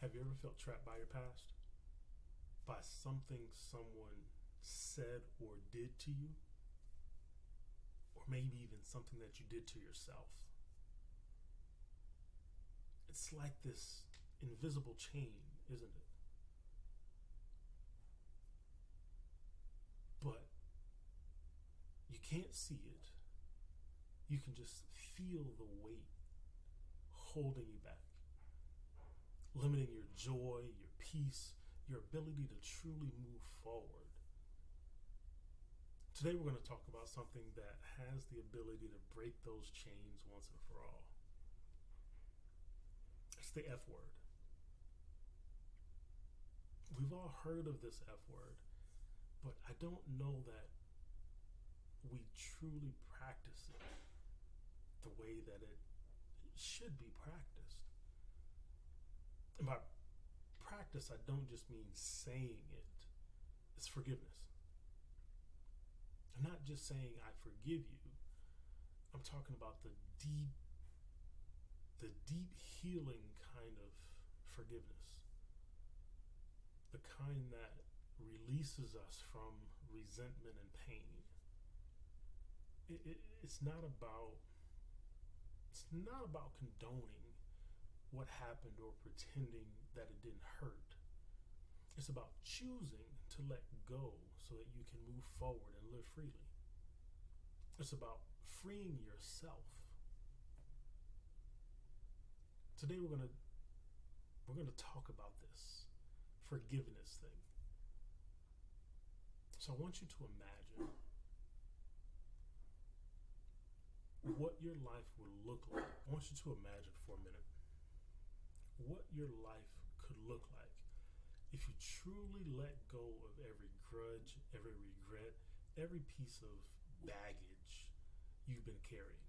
Have you ever felt trapped by your past? By something someone said or did to you? Or maybe even something that you did to yourself? It's like this invisible chain, isn't it? But you can't see it. You can just feel the weight holding you back, limiting your joy, your peace, your ability to truly move forward. Today we're going to talk about something that has the ability to break those chains once and for all. It's the F word. We've all heard of this F word, but I don't know that we truly practice it the way that it should be practiced. And by practice, I don't just mean saying it. It's forgiveness. I'm not just saying I forgive you. I'm talking about the deep healing kind of forgiveness. The kind that releases us from resentment and pain. It's not about condoning what happened or pretending that it didn't hurt. It's about choosing to let go so that you can move forward and live freely. It's about freeing yourself. Today we're gonna talk about this forgiveness thing. So I want you to imagine what your life would look like. I want you to imagine for a minute what your life could look like if you truly let go of every grudge, every regret, every piece of baggage you've been carrying.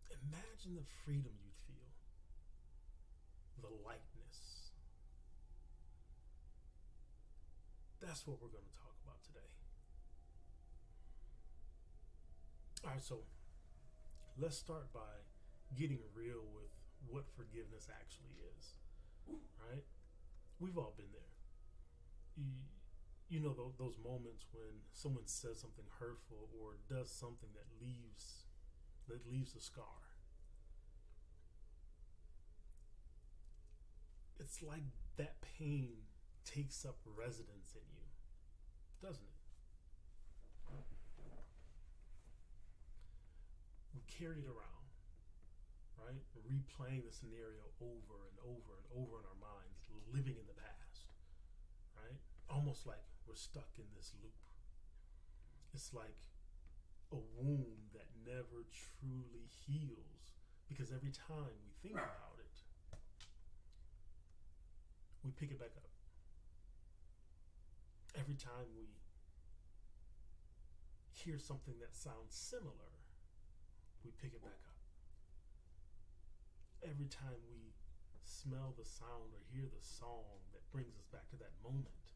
Imagine the freedom you'd feel, the lightness. That's what we're going to talk about today. All right, so let's start by getting real with what forgiveness actually is, right? We've all been there. You know those moments when someone says something hurtful or does something that leaves a scar. It's like that pain takes up residence in you, doesn't it? We carry it around, right? Replaying the scenario over and over and over in our minds, living in the past, right? Almost like we're stuck in this loop. It's like a wound that never truly heals because every time we think about it, we pick it back up. Every time we hear something that sounds similar, we pick it back up. Every time we smell the sound or hear the song that brings us back to that moment,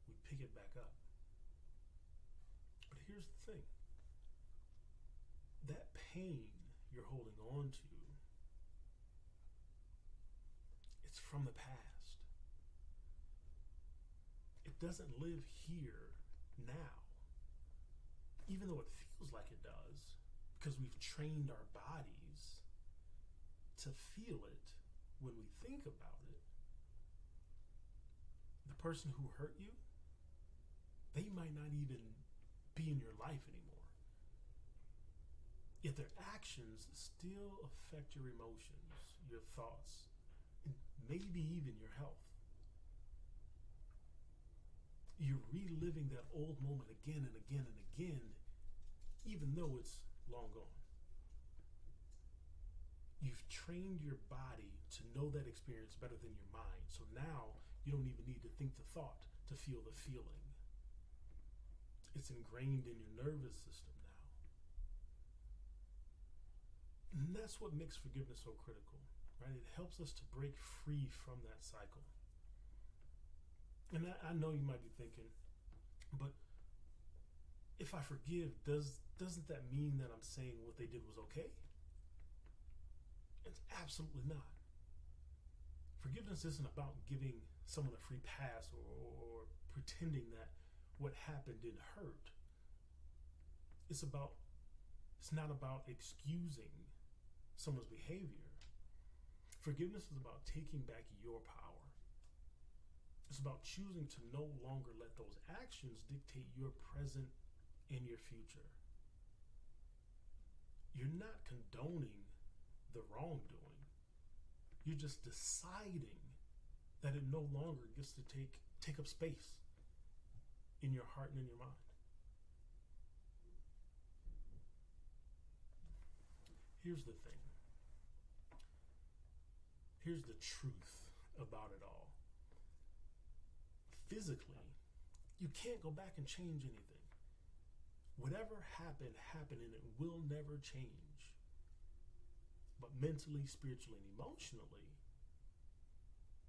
we pick it back up. But here's the thing. That pain you're holding on to, it's from the past. It doesn't live here now, even though it feels like it does, because we've trained our bodies to feel it when we think about it. The person who hurt you, they might not even be in your life anymore. Yet their actions still affect your emotions, your thoughts, and maybe even your health. You're reliving that old moment again and again and again, even though it's long gone. You've trained your body to know that experience better than your mind. So now you don't even need to think the thought to feel the feeling. It's ingrained in your nervous system now. And that's what makes forgiveness so critical, right? It helps us to break free from that cycle. And I know you might be thinking, but if I forgive, doesn't that mean that I'm saying what they did was okay? It's absolutely not. Forgiveness isn't about giving someone a free pass or pretending that what happened didn't hurt. It's about it's not about excusing someone's behavior. Forgiveness is about taking back your power. It's about choosing to no longer let those actions dictate your present and your future. You're not condoning the wrongdoing. You're just deciding that it no longer gets to take up space in your heart and in your mind. Here's the thing. Here's the truth about it all. Physically, you can't go back and change anything. Whatever happened, happened, and it will never change. But mentally, spiritually, and emotionally,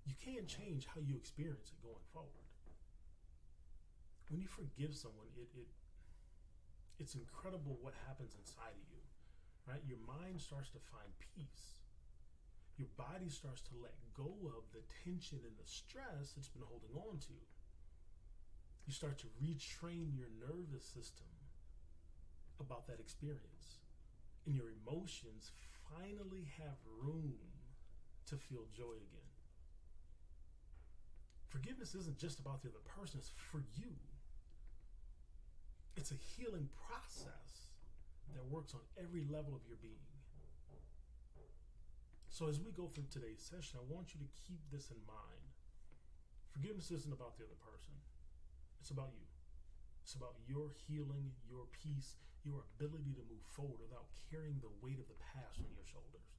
you can change how you experience it going forward. When you forgive someone, it's incredible what happens inside of you, right? Your mind starts to find peace. Your body starts to let go of the tension and the stress it's been holding on to. You start to retrain your nervous system about that experience. And your emotions finally have room to feel joy again. Forgiveness isn't just about the other person, it's for you. It's a healing process that works on every level of your being. So as we go through today's session, I want you to keep this in mind. Forgiveness isn't about the other person. It's about you. It's about your healing, your peace, your ability to move forward without carrying the weight of the past on your shoulders.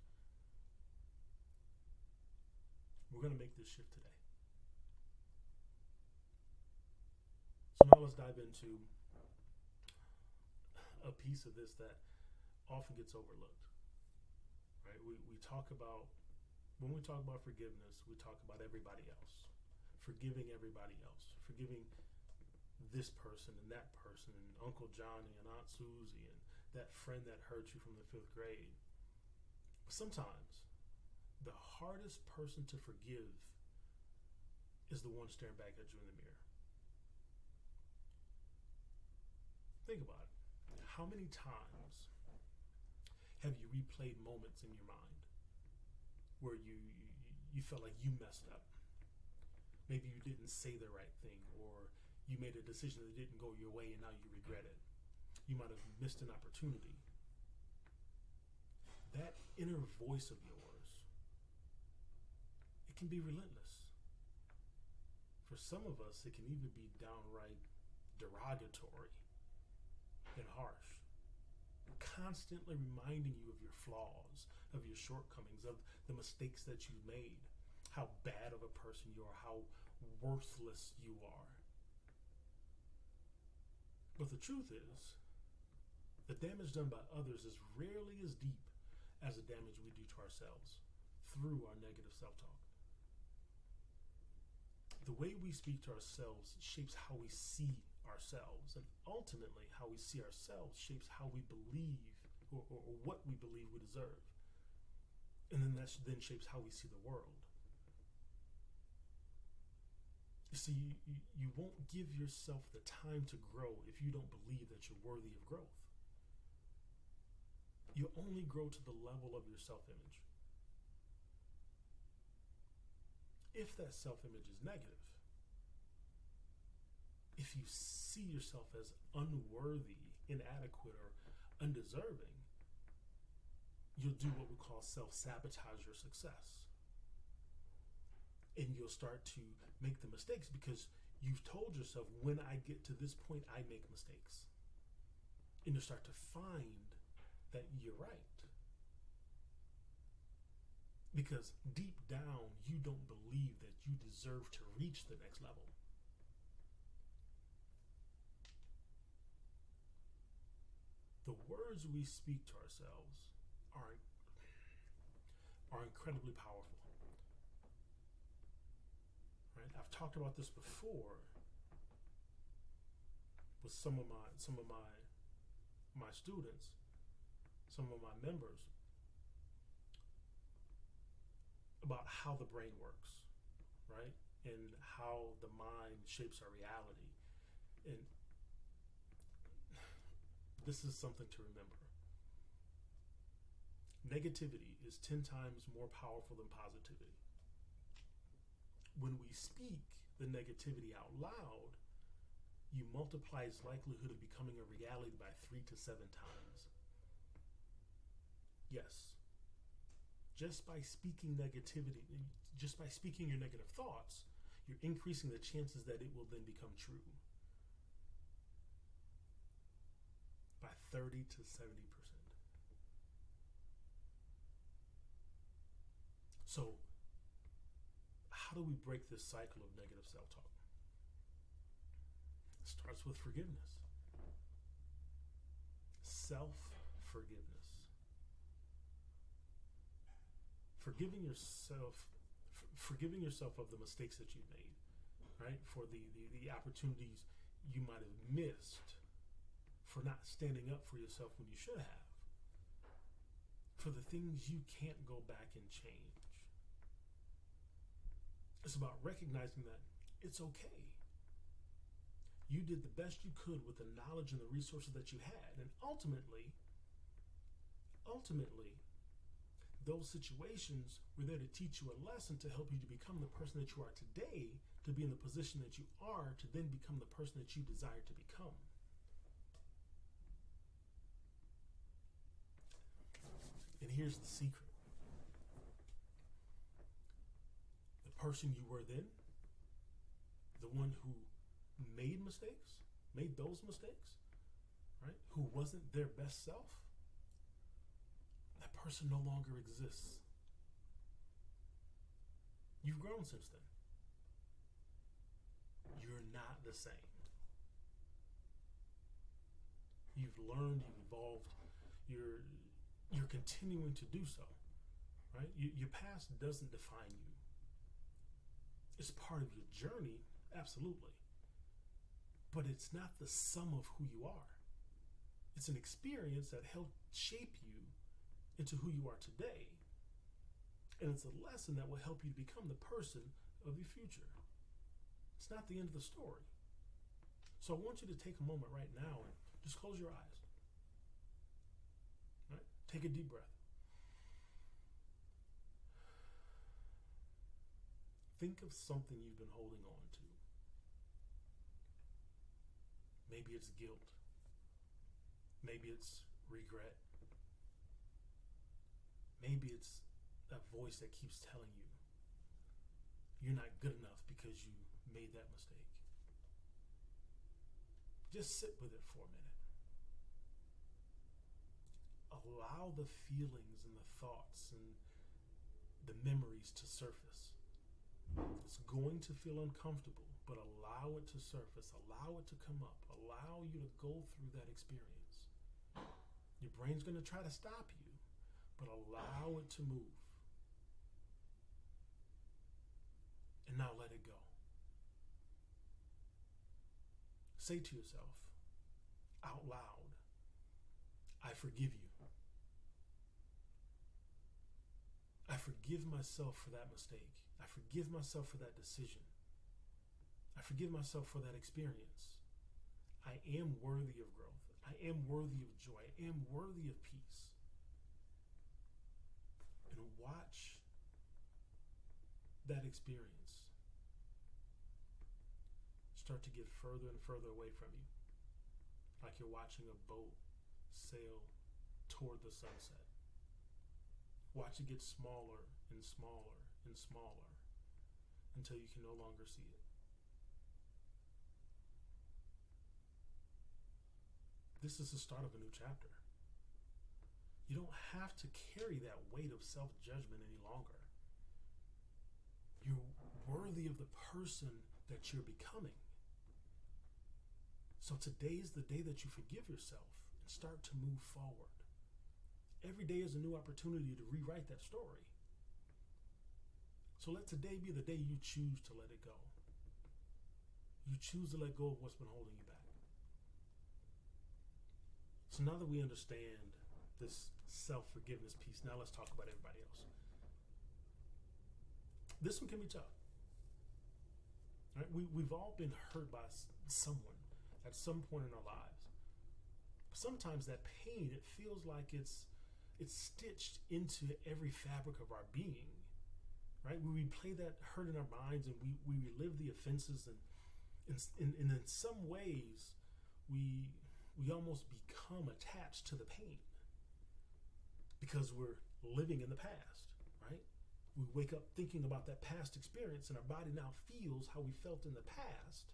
We're going to make this shift today. So now let's dive into a piece of this that often gets overlooked. Right? We talk about, when we talk about forgiveness, we talk about everybody else. Forgiving everybody else. Forgiving this person and that person and Uncle Johnny and Aunt Susie and that friend that hurt you from the 5th grade. But sometimes the hardest person to forgive is the one staring back at you in the mirror. Think about it. How many times have you replayed moments in your mind where you felt like you messed up? Maybe you didn't say the right thing, or you made a decision that didn't go your way and now you regret it. You might have missed an opportunity. That inner voice of yours, it can be relentless. For some of us, it can even be downright derogatory and harsh. Constantly reminding you of your flaws, of your shortcomings, of the mistakes that you've made, how bad of a person you are, how worthless you are. But the truth is, the damage done by others is rarely as deep as the damage we do to ourselves through our negative self-talk. The way we speak to ourselves shapes how we see ourselves, and ultimately how we see ourselves shapes how we believe or what we believe we deserve, and then that then shapes how we see the world. You see, you won't give yourself the time to grow if you don't believe that you're worthy of growth. You only grow to the level of your self-image. If that self-image is negative, if you see yourself as unworthy, inadequate, or undeserving, you'll do what we call self-sabotage your success. And you'll start to make the mistakes because you've told yourself, when I get to this point, I make mistakes. And you'll start to find that you're right. Because deep down, you don't believe that you deserve to reach the next level. The words we speak to ourselves are incredibly powerful. Right? I've talked about this before with some of my students, some of my members, about how the brain works, right? And how the mind shapes our reality. And this is something to remember. Negativity is 10 times more powerful than positivity. When we speak the negativity out loud, you multiply its likelihood of becoming a reality by 3 to 7 times. Yes, just by speaking negativity, just by speaking your negative thoughts, you're increasing the chances that it will then become true by 30 to 70%. So, how do we break this cycle of negative self-talk? It starts with forgiveness. Self-forgiveness. Forgiving yourself of the mistakes that you've made, right? For the opportunities you might have missed, for not standing up for yourself when you should have, for the things you can't go back and change. It's about recognizing that it's okay. You did the best you could with the knowledge and the resources that you had, and ultimately, those situations were there to teach you a lesson to help you to become the person that you are today, to be in the position that you are, to then become the person that you desire to become. And here's the secret. The person you were then, the one who made those mistakes, right? Who wasn't their best self, that person no longer exists. You've grown since then. You're not the same. You've learned, you've evolved, you're continuing to do so, right? Your past doesn't define you. It's part of your journey, absolutely. But it's not the sum of who you are. It's an experience that helped shape you into who you are today. And it's a lesson that will help you to become the person of your future. It's not the end of the story. So I want you to take a moment right now and just close your eyes. Right? Take a deep breath. Think of something you've been holding on to. Maybe it's guilt. Maybe it's regret. Maybe it's that voice that keeps telling you you're not good enough because you made that mistake. Just sit with it for a minute. Allow the feelings and the thoughts and the memories to surface. It's going to feel uncomfortable, but allow it to surface. Allow it to come up. Allow you to go through that experience. Your brain's going to try to stop you, but allow it to move. And now let it go. Say to yourself out loud, I forgive you. I forgive myself for that mistake. I forgive myself for that decision. I forgive myself for that experience. I am worthy of growth. I am worthy of joy. I am worthy of peace. And watch that experience start to get further and further away from you, like you're watching a boat sail toward the sunset. Watch it get smaller and smaller and smaller until you can no longer see it. This is the start of a new chapter. You don't have to carry that weight of self-judgment any longer. You're worthy of the person that you're becoming. So today is the day that you forgive yourself and start to move forward. Every day is a new opportunity to rewrite that story. So let today be the day you choose to let it go. You choose to let go of what's been holding you back. So now that we understand this self-forgiveness piece, now let's talk about everybody else. This one can be tough. Right? We've all been hurt by someone at some point in our lives. Sometimes that pain, it feels like it's stitched into every fabric of our being, right? We replay that hurt in our minds, and we relive the offenses, and in some ways we almost become attached to the pain because we're living in the past, right? We wake up thinking about that past experience, and our body now feels how we felt in the past,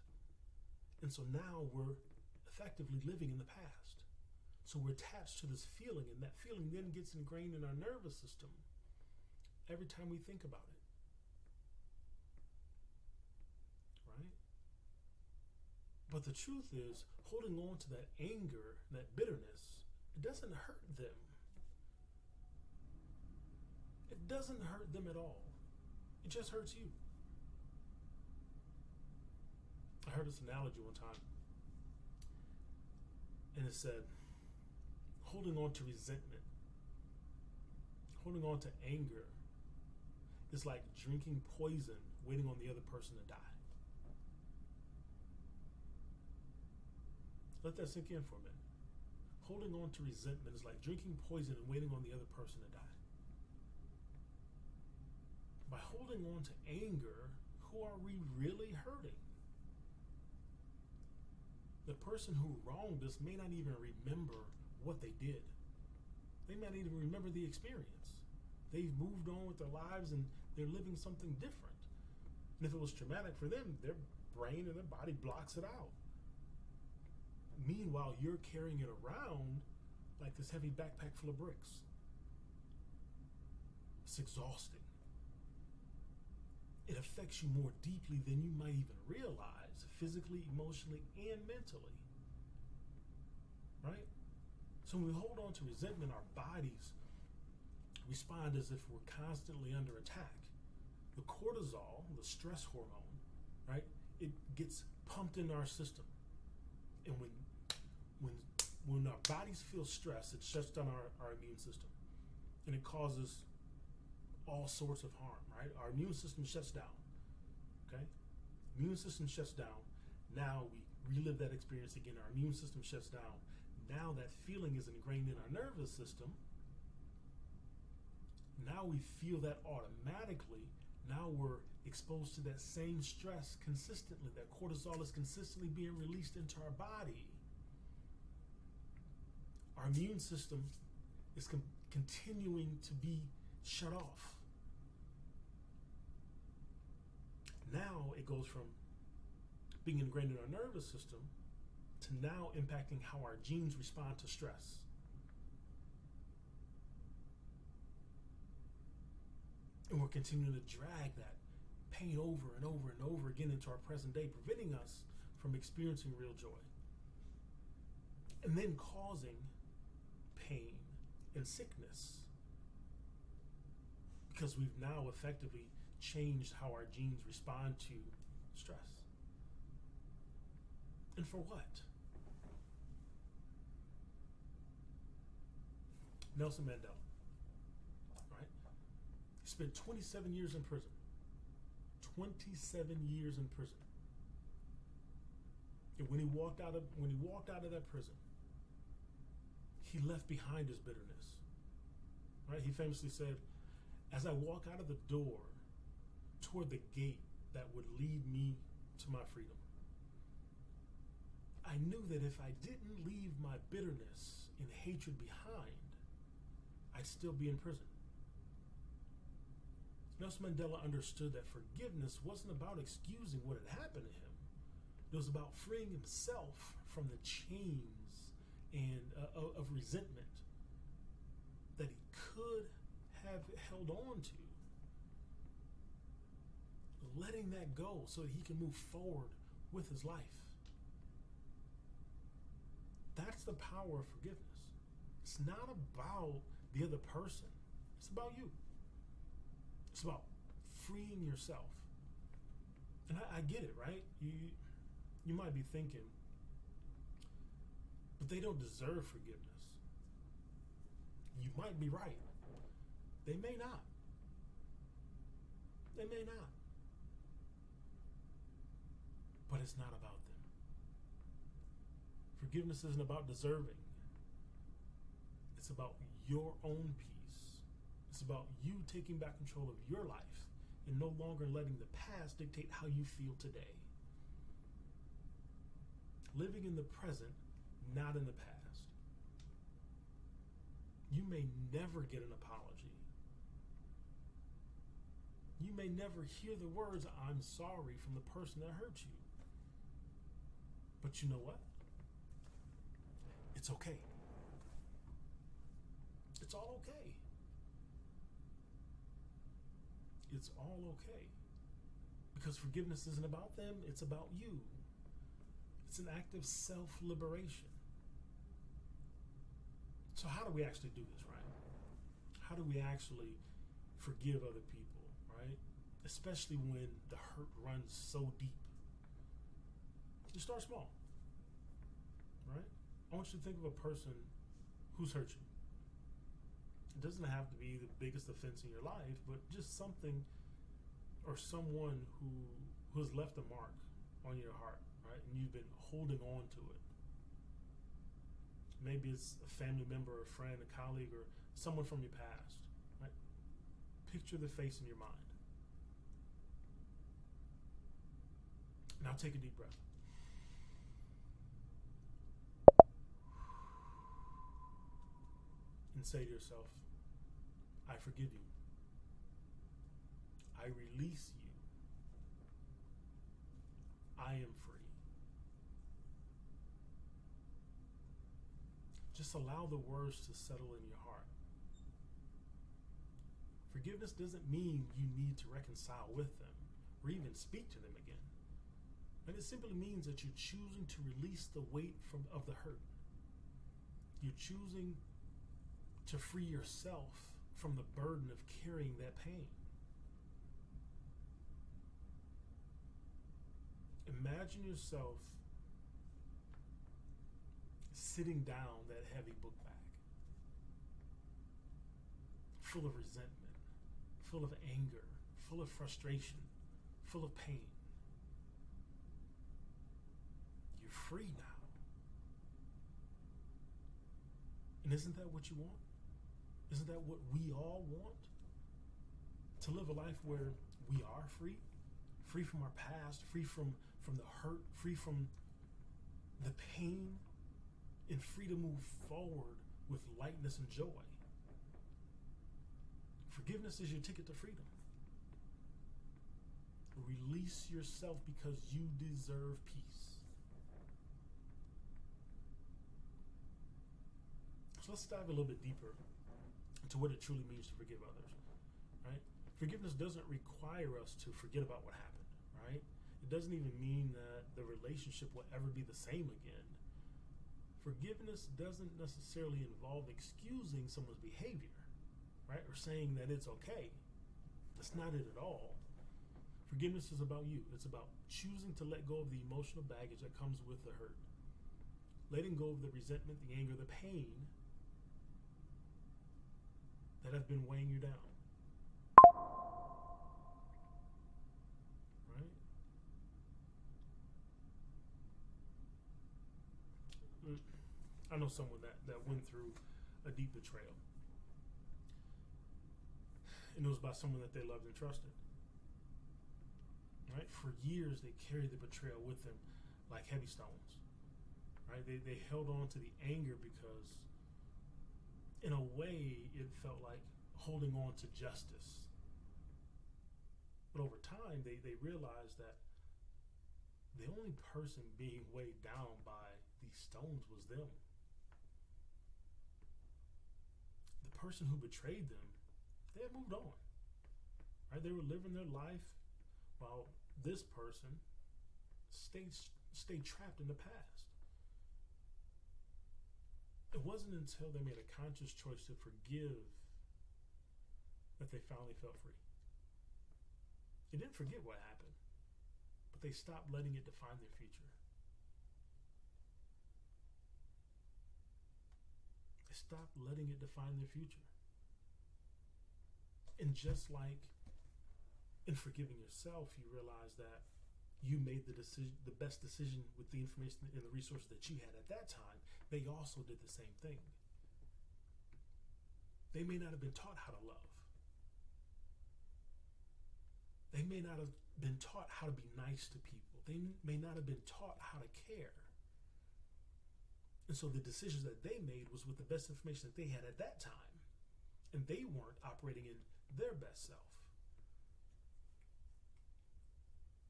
and so now we're effectively living in the past. So we're attached to this feeling, and that feeling then gets ingrained in our nervous system every time we think about it. Right? But the truth is, holding on to that anger, that bitterness, it doesn't hurt them. It doesn't hurt them at all. It just hurts you. I heard this analogy one time, and it said, holding on to resentment, holding on to anger is like drinking poison, waiting on the other person to die. Let that sink in for a minute. Holding on to resentment is like drinking poison and waiting on the other person to die. By holding on to anger, who are we really hurting? The person who wronged us may not even remember what they did. They might not even remember the experience. They've moved on with their lives, and they're living something different. And if it was traumatic for them, their brain and their body blocks it out. Meanwhile, you're carrying it around like this heavy backpack full of bricks. It's exhausting. It affects you more deeply than you might even realize, physically, emotionally, and mentally. Right? So when we hold on to resentment, our bodies respond as if we're constantly under attack. The cortisol, the stress hormone, right? It gets pumped in our system. And when our bodies feel stress, it shuts down our immune system. And it causes all sorts of harm, right? Our immune system shuts down. Okay? Immune system shuts down. Now we relive that experience again. Our immune system shuts down. Now that feeling is ingrained in our nervous system. Now we feel that automatically. Now we're exposed to that same stress consistently. That cortisol is consistently being released into our body. Our immune system is continuing to be shut off. Now it goes from being ingrained in our nervous system to now impacting how our genes respond to stress. And we're continuing to drag that pain over and over and over again into our present day, preventing us from experiencing real joy. And then causing pain and sickness. Because we've now effectively changed how our genes respond to stress. And for what? Nelson Mandela, right? He spent 27 years in prison. 27 years in prison. And when he walked out of that prison, he left behind his bitterness. Right? He famously said, "As I walk out of the door toward the gate that would lead me to my freedom, I knew that if I didn't leave my bitterness and hatred behind, I'd still be in prison." Nelson Mandela understood that forgiveness wasn't about excusing what had happened to him. It was about freeing himself from the chains and of resentment that he could have held on to. Letting that go so that he can move forward with his life. That's the power of forgiveness. It's not about the other person. It's about you. It's about freeing yourself. And I get it, right? You might be thinking, but they don't deserve forgiveness. You might be right. They may not. They may not. But it's not about them. Forgiveness isn't about deserving. It's about your own peace. It's about you taking back control of your life and no longer letting the past dictate how you feel today. Living in the present, not in the past. You may never get an apology. You may never hear the words, "I'm sorry," from the person that hurt you. But you know what? It's okay. It's all okay. It's all okay. Because forgiveness isn't about them, it's about you. It's an act of self-liberation. So how do we actually do this, right? How do we actually forgive other people, right? Especially when the hurt runs so deep. You start small, right? I want you to think of a person who's hurt you. It doesn't have to be the biggest offense in your life, but just something or someone who has left a mark on your heart, right? And you've been holding on to it. Maybe it's a family member, a friend, a colleague, or someone from your past, right? Picture the face in your mind. Now take a deep breath. And say to yourself, I forgive you. I release you. I am free. Just allow the words to settle in your heart. Forgiveness doesn't mean you need to reconcile with them or even speak to them again. And it simply means that you're choosing to release the weight of the hurt. You're choosing to free yourself from the burden of carrying that pain. Imagine yourself sitting down that heavy book bag, full of resentment, full of anger, full of frustration, full of pain. You're free now. And isn't that what you want? Isn't that what we all want? To live a life where we are free? Free from our past, free from the hurt, free from the pain, and free to move forward with lightness and joy. Forgiveness is your ticket to freedom. Release yourself because you deserve peace. So let's dive a little bit deeper into what it truly means to forgive others, right? Forgiveness doesn't require us to forget about what happened, right? It doesn't even mean that the relationship will ever be the same again. Forgiveness doesn't necessarily involve excusing someone's behavior, right? Or saying that it's okay. That's not it at all. Forgiveness is about you. It's about choosing to let go of the emotional baggage that comes with the hurt. Letting go of the resentment, the anger, the pain that have been weighing you down. Right? I know someone that went through a deep betrayal. And it was by someone that they loved and trusted. Right? For years they carried the betrayal with them like heavy stones. Right? They held on to the anger because in a way it felt like holding on to justice. But over time they realized that the only person being weighed down by these stones was them. The person who betrayed them, they had moved on. Right? They were living their life while this person stayed trapped in the past. It wasn't until they made a conscious choice to forgive that they finally felt free. They didn't forget what happened, but they stopped letting it define their future. They stopped letting it define their future. And just like in in forgiving yourself, you realize that you made the best decision with the information and the resources that you had at that time. They also did the same thing. They may not have been taught how to love. They may not have been taught how to be nice to people. They may not have been taught how to care. And so the decisions that they made was with the best information that they had at that time. And they weren't operating in their best self.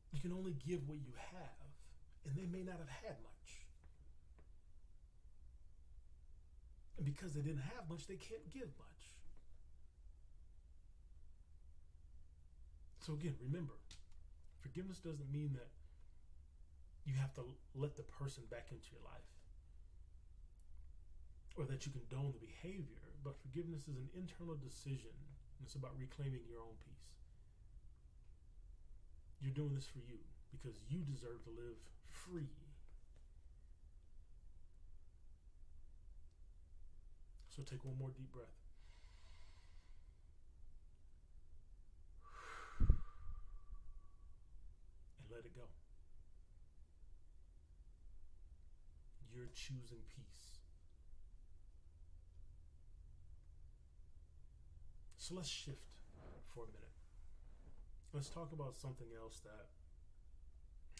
You can only give what you have, and they may not have had much. And because they didn't have much, they can't give much. So again, remember, forgiveness doesn't mean that you have to let the person back into your life or that you condone the behavior, but forgiveness is an internal decision, and it's about reclaiming your own peace. You're doing this for you because you deserve to live free. So take one more deep breath. And let it go. You're choosing peace. So let's shift for a minute. Let's talk about something else that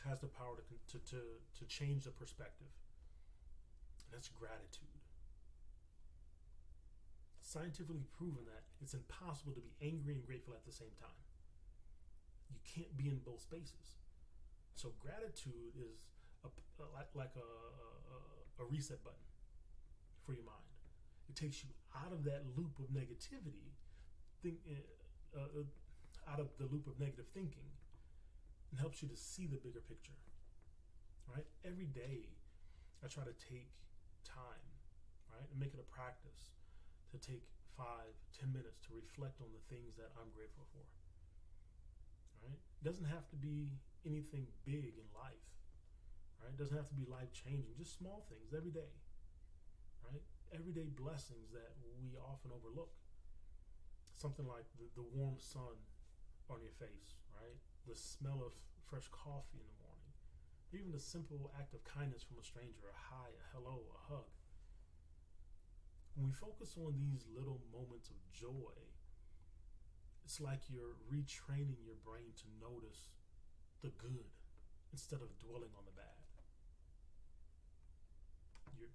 has the power to change the perspective. And that's gratitude. Scientifically proven that it's impossible to be angry and grateful at the same time. You can't be in both spaces. So gratitude is like a reset button for your mind. It takes you out of that loop of negativity, out of the loop of negative thinking, and helps you to see the bigger picture. Right? Every day, I try to take time, right, and make it a practice to take 5-10 minutes to reflect on the things that I'm grateful for. Right? It doesn't have to be anything big in life. Right? It doesn't have to be life-changing. Just small things every day. Right? Everyday blessings that we often overlook. Something like the warm sun on your face, right? The smell of fresh coffee in the morning. Even the simple act of kindness from a stranger, a hi, a hello, a hug. When we focus on these little moments of joy, it's like you're retraining your brain to notice the good instead of dwelling on the bad. You're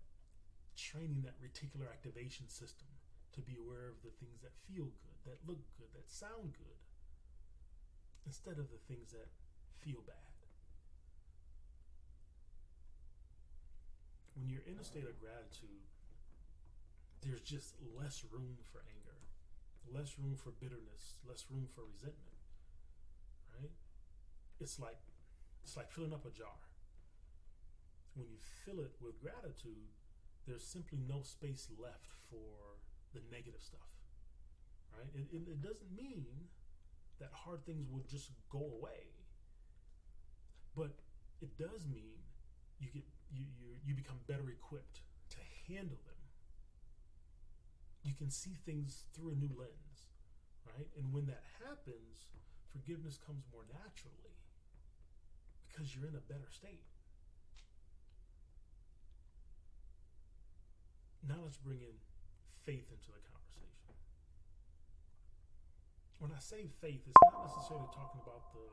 training that reticular activation system to be aware of the things that feel good, that look good, that sound good, instead of the things that feel bad. When you're in a state of gratitude, there's just less room for anger, less room for bitterness, less room for resentment, right? It's like filling up a jar. When you fill it with gratitude, there's simply no space left for the negative stuff, right? It doesn't mean that hard things will just go away, but it does mean you become better equipped to handle them. You can see things through a new lens, right? And when that happens, forgiveness comes more naturally because you're in a better state. Now let's bring in faith into the conversation. When I say faith, it's not necessarily talking about the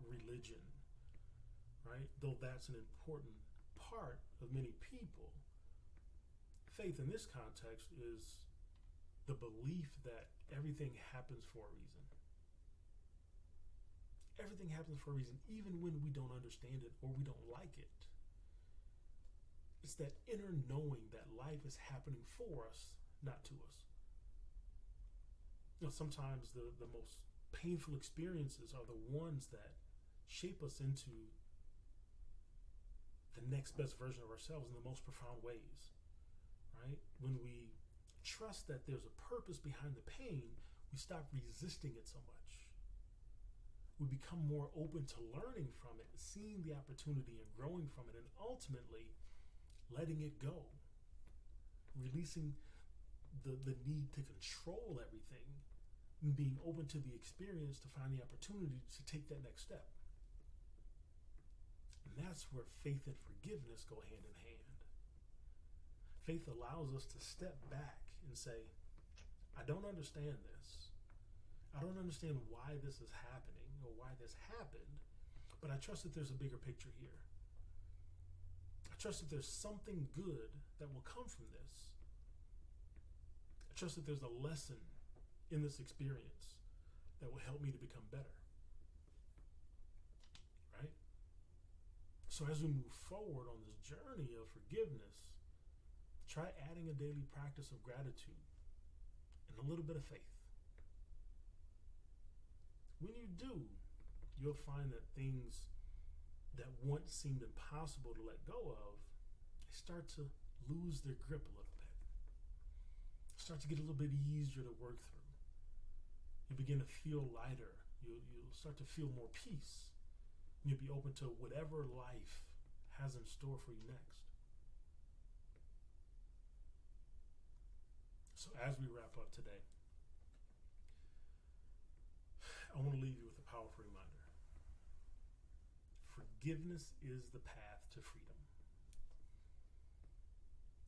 religion, right? Though that's an important part of many people. Faith in this context is the belief that everything happens for a reason. Everything happens for a reason, even when we don't understand it or we don't like it. It's that inner knowing that life is happening for us, not to us. You know, sometimes the most painful experiences are the ones that shape us into the next best version of ourselves in the most profound ways, right? When we trust that there's a purpose behind the pain, we stop resisting it so much. We become more open to learning from it, seeing the opportunity and growing from it, and ultimately letting it go, releasing the need to control everything and being open to the experience to find the opportunity to take that next step. And that's where faith and forgiveness go hand in hand. Faith allows us to step back and say, I don't understand this. I don't understand why this is happening or why this happened, but I trust that there's a bigger picture here. I trust that there's something good that will come from this. I trust that there's a lesson in this experience that will help me to become better. Right? So as we move forward on this journey of forgiveness, try adding a daily practice of gratitude and a little bit of faith. When you do, you'll find that things that once seemed impossible to let go of, they start to lose their grip a little bit. Start to get a little bit easier to work through. You begin to feel lighter. You'll start to feel more peace. You'll be open to whatever life has in store for you next. So as we wrap up today, I want to leave you with a powerful reminder. Forgiveness is the path to freedom.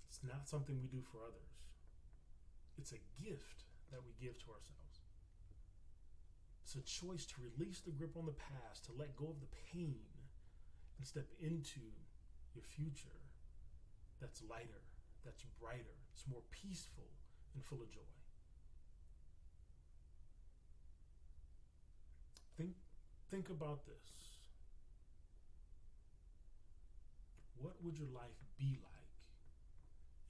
It's not something we do for others. It's a gift that we give to ourselves. It's a choice to release the grip on the past, to let go of the pain, and step into your future that's lighter, that's brighter, it's more peaceful and full of joy. Think about this. What would your life be like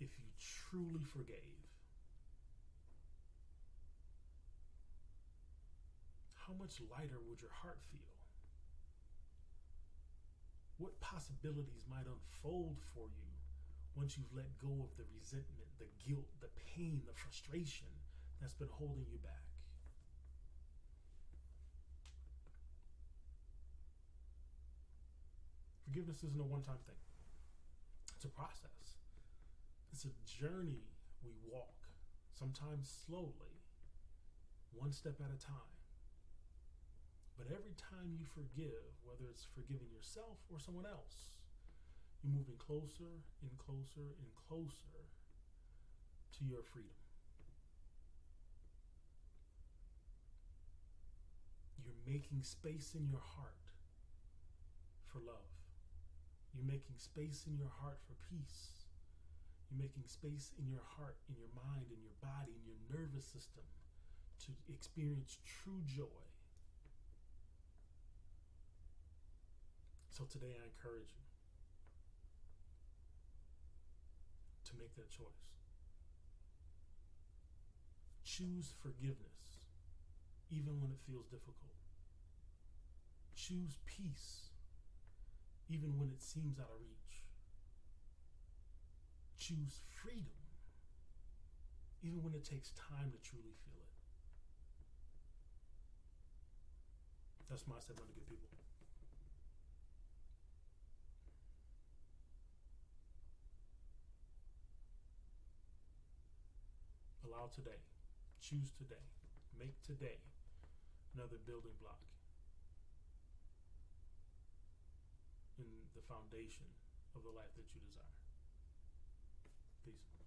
if you truly forgave? How much lighter would your heart feel? What possibilities might unfold for you once you've let go of the resentment, the guilt, the pain, the frustration that's been holding you back? Forgiveness isn't a one-time thing. It's a process. It's a journey we walk, sometimes slowly, one step at a time. But every time you forgive, whether it's forgiving yourself or someone else, you're moving closer and closer and closer to your freedom. You're making space in your heart for love. You're making space in your heart for peace. You're making space in your heart, in your mind, in your body, in your nervous system to experience true joy. So today I encourage you to make that choice. Choose forgiveness, even when it feels difficult. Choose peace, even when it seems out of reach. Choose freedom, even when it takes time to truly feel it. That's my statement to good people. Allow today, choose today, make today another building block in the foundation of the life that you desire. Peace.